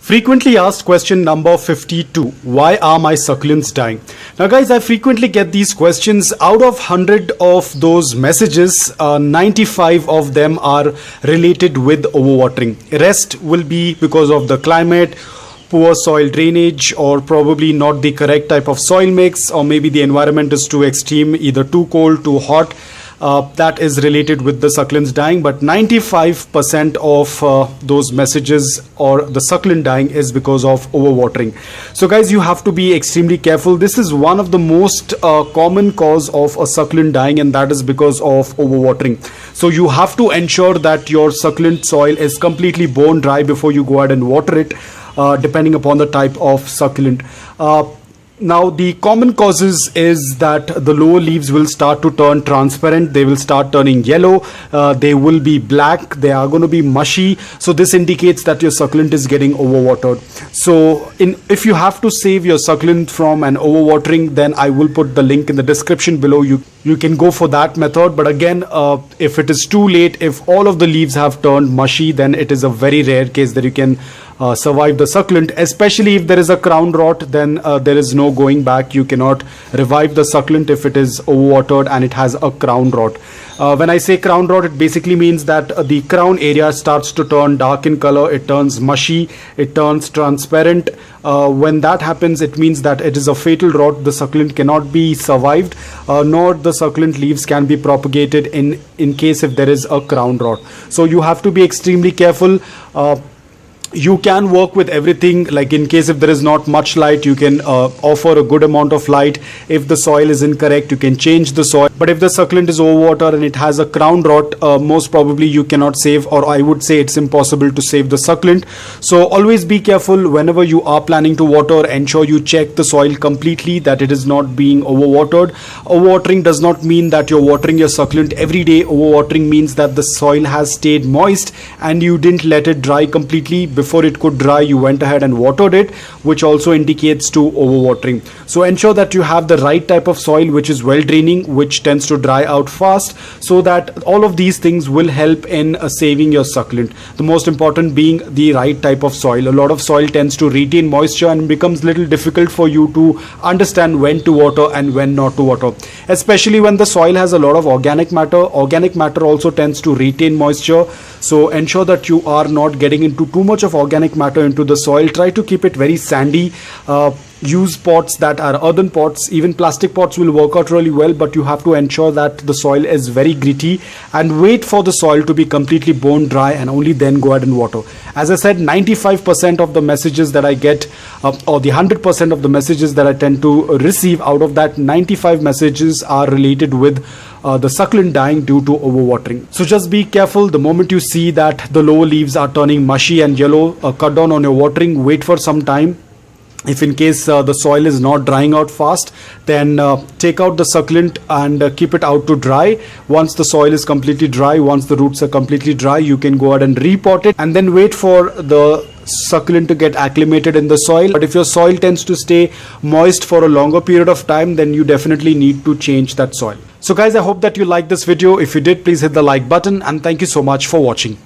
Frequently asked question number 52. Why are my succulents dying? Now guys, I frequently get these questions. Out of 100 of those messages, 95 of them are related with overwatering. Rest will be because of the climate, poor soil drainage, or probably not the correct type of soil mix, or maybe the environment is too extreme, either too cold, too hot. That is related with the succulents dying, but 95% of those messages or the succulent dying is because of overwatering. So guys, you have to be extremely careful. This is one of the most common cause of a succulent dying, and that is because of overwatering. So you have to ensure that your succulent soil is completely bone dry before you go ahead and water it, depending upon the type of succulent. Now the common causes is that the lower leaves will start to turn transparent, they will start turning yellow, they will be black, they are going to be mushy. So this indicates that your succulent is getting overwatered. So if you have to save your succulent from an overwatering, then I will put the link in the description below. You can go for that method. But again, if it is too late, if all of the leaves have turned mushy, then it is a very rare case that you can survive the succulent. Especially if there is a crown rot, then there is no going back. You cannot revive the succulent if it is overwatered and it has a crown rot. When I say crown rot, it basically means that the crown area starts to turn dark in color, it turns mushy, it turns transparent. When that happens, it means that it is a fatal rot. The succulent cannot be survived, nor the succulent leaves can be propagated in case if there is a crown rot. So you have to be extremely careful. You can work with everything, like in case if there is not much light, you can offer a good amount of light. If the soil is incorrect, you can change the soil. But if the succulent is overwatered and it has a crown rot, most probably you cannot save, or I would say it's impossible to save the succulent. So always be careful whenever you are planning to water. Ensure you check the soil completely, that it is not being overwatered. Overwatering does not mean that you're watering your succulent every day. Overwatering means that the soil has stayed moist and you didn't let it dry completely. Before it could dry, you went ahead and watered it, which also indicates to overwatering. So ensure that you have the right type of soil which is well draining, which tends to dry out fast, so that all of these things will help in saving your succulent. The most important being the right type of soil. A lot of soil tends to retain moisture and becomes little difficult for you to understand when to water and when not to water. Especially when the soil has a lot of organic matter. Organic matter also tends to retain moisture. So ensure that you are not getting into too much of organic matter into the soil. Try to keep it very sandy. Use pots that are earthen pots. Even plastic pots will work out really well, but you have to ensure that the soil is very gritty, and wait for the soil to be completely bone dry and only then go ahead and water. As I said, 95% of the messages that I get, or the 100% of the messages that I tend to receive, out of that 95 messages are related with the succulent dying due to overwatering. So just be careful. The moment you see that the lower leaves are turning mushy and yellow, cut down on your watering. Wait for some time. If in case the soil is not drying out fast, then take out the succulent and keep it out to dry. Once the soil is completely dry, once the roots are completely dry, you can go ahead and repot it, and then wait for the succulent to get acclimated in the soil. But if your soil tends to stay moist for a longer period of time, then you definitely need to change that soil. So guys, I hope that you liked this video. If you did, please hit the like button, and thank you so much for watching.